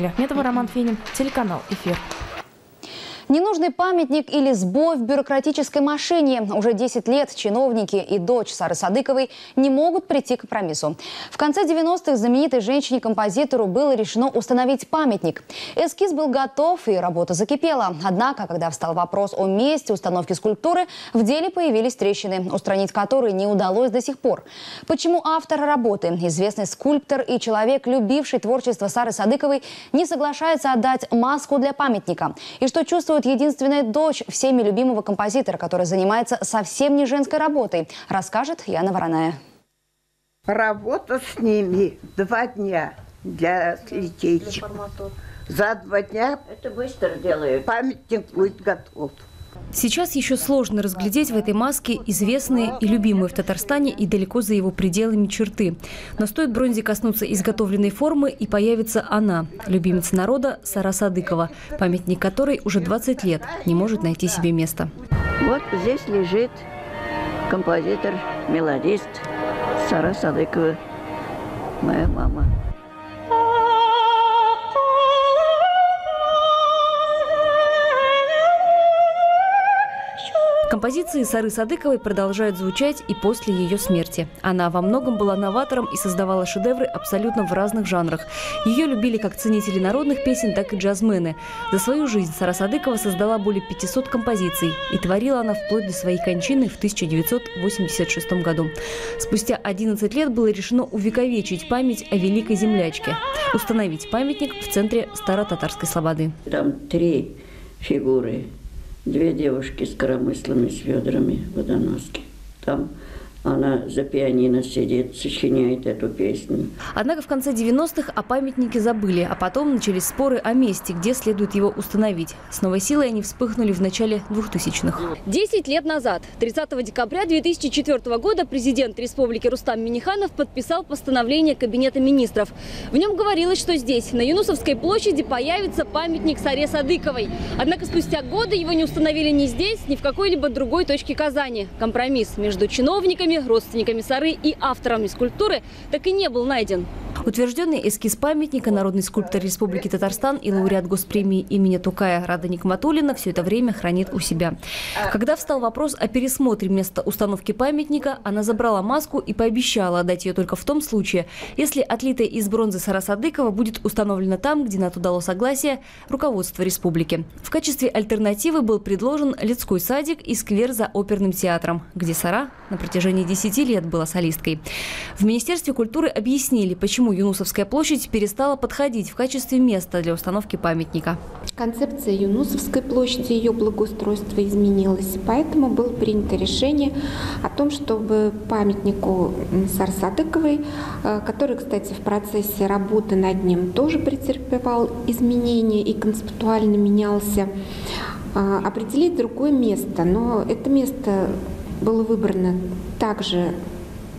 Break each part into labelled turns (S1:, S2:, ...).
S1: Ахметова, Роман Фенин, телеканал «Эфир».
S2: Ненужный памятник или сбой в бюрократической машине. Уже 10 лет чиновники и дочь Сары Садыковой не могут прийти к компромиссу. В конце 90-х знаменитой женщине-композитору было решено установить памятник. Эскиз был готов и работа закипела. Однако, когда встал вопрос о месте установки скульптуры, в деле появились трещины, устранить которые не удалось до сих пор. Почему автор работы, известный скульптор и человек, любивший творчество Сары Садыковой, не соглашается отдать маску для памятника? И что чувствует единственная дочь всеми любимого композитора, который занимается совсем не женской работой, расскажет Яна Вороная.
S3: Работа с ними 2 дня для литейщиков. За 2 дня это быстро делают. Памятник будет готов.
S4: Сейчас еще сложно разглядеть в этой маске известные и любимые в Татарстане и далеко за его пределами черты. Но стоит бронзе коснуться изготовленной формы, и появится она, любимица народа Сара Садыкова, памятник которой уже 20 лет не может найти себе места.
S5: Вот здесь лежит композитор, мелодист Сара Садыкова, моя мама.
S4: Композиции Сары Садыковой продолжают звучать и после ее смерти. Она во многом была новатором и создавала шедевры абсолютно в разных жанрах. Ее любили как ценители народных песен, так и джазмены. За свою жизнь Сара Садыкова создала более 500 композиций. И творила она вплоть до своей кончины в 1986 году. Спустя 11 лет было решено увековечить память о великой землячке. Установить памятник в центре Старо-Татарской слободы.
S5: Там 3 фигуры. 2 девушки с коромыслами, с ведрами водоноски. Там она за пианино сидит, сочиняет эту песню.
S4: Однако в конце 90-х о памятнике забыли, а потом начались споры о месте, где следует его установить. С новой силой они вспыхнули в начале 2000-х.
S6: 10 лет назад, 30 декабря 2004 года, президент Республики Рустам Минниханов подписал постановление Кабинета министров. В нем говорилось, что здесь, на Юнусовской площади, появится памятник Саре Садыковой. Однако спустя годы его не установили ни здесь, ни в какой-либо другой точке Казани. Компромисс между чиновниками, родственниками Сары и авторами скульптуры так и не был найден.
S4: Утвержденный эскиз памятника народный скульптор Республики Татарстан и лауреат госпремии имени Тукая Рада Никматуллина все это время хранит у себя. Когда встал вопрос о пересмотре места установки памятника, она забрала маску и пообещала отдать ее только в том случае, если отлитая из бронзы Сара Садыкова будет установлена там, где на то дало согласие руководство республики. В качестве альтернативы был предложен Людской садик и сквер за оперным театром, где Сара на протяжении 10 лет была солисткой. В Министерстве культуры объяснили, почему Юнусовская площадь перестала подходить в качестве места для установки памятника.
S7: Концепция Юнусовской площади, ее благоустройство изменилось, поэтому было принято решение о том, чтобы памятнику Сары Садыковой, который, кстати, в процессе работы над ним тоже претерпевал изменения и концептуально менялся, определить другое место. Но это место было выбрано также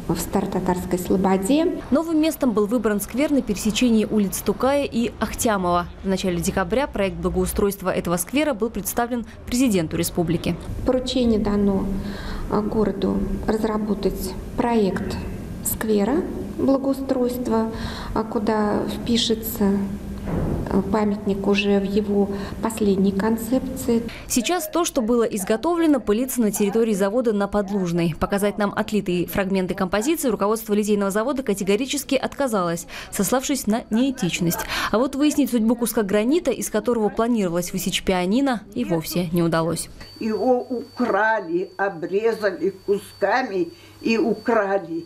S7: в Старо-Татарской слободе.
S4: Новым местом был выбран сквер на пересечении улиц Тукая и Ахтямова. В начале декабря проект благоустройства этого сквера был представлен президенту республики.
S7: Поручение дано городу разработать проект сквера благоустройства, куда впишется памятник уже в его последней концепции.
S4: Сейчас то, что было изготовлено, пылится на территории завода на Подлужной. Показать нам отлитые фрагменты композиции руководство литейного завода категорически отказалось, сославшись на неэтичность. А вот выяснить судьбу куска гранита, из которого планировалось высечь пианино, и вовсе не удалось.
S3: Его украли, обрезали кусками и украли.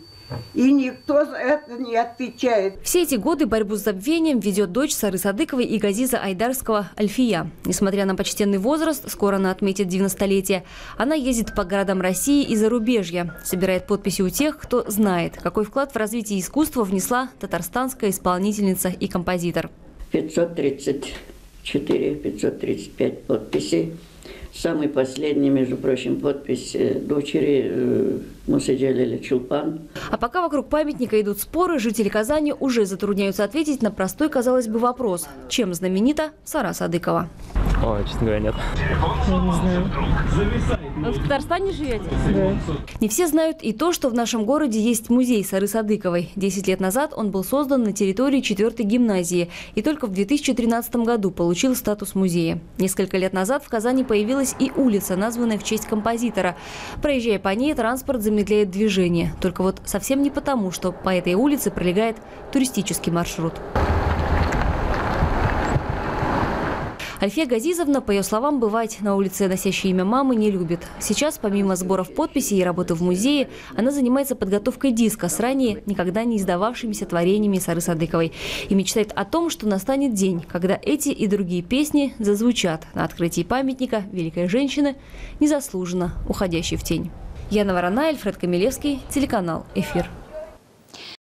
S3: И никто за это не отвечает.
S4: Все эти годы борьбу с забвением ведет дочь Сары Садыковой и Газиза Айдарского Альфия. Несмотря на почтенный возраст, скоро она отметит 90-летие, она ездит по городам России и зарубежья, собирает подписи у тех, кто знает, какой вклад в развитие искусства внесла татарстанская исполнительница и композитор.
S5: 534-535 подписей. Самый последний, между прочим, подпись дочери Мусаджалиля Чулпан.
S4: А пока вокруг памятника идут споры, жители Казани уже затрудняются ответить на простой, казалось бы, вопрос. Чем знаменита Сара Садыкова?
S8: Ой, честно говоря, нет.
S1: Я не знаю.
S6: Вы в Татарстане живете?
S4: Да. Не все знают и то, что в нашем городе есть музей Сары Садыковой. 10 лет назад он был создан на территории 4-й гимназии и только в 2013 году получил статус музея. Несколько лет назад в Казани появилась и улица, названная в честь композитора. Проезжая по ней, транспорт замедляет движение. Только вот совсем не потому, что по этой улице пролегает туристический маршрут. Альфия Газизовна, по ее словам, бывать на улице, носящей имя мамы, не любит. Сейчас, помимо сборов подписей и работы в музее, она занимается подготовкой диска с ранее никогда не издававшимися творениями Сары Садыковой. И мечтает о том, что настанет день, когда эти и другие песни зазвучат на открытии памятника великой женщины, незаслуженно уходящей в тень. Яна Вороная, Альфред Камилевский, телеканал «Эфир».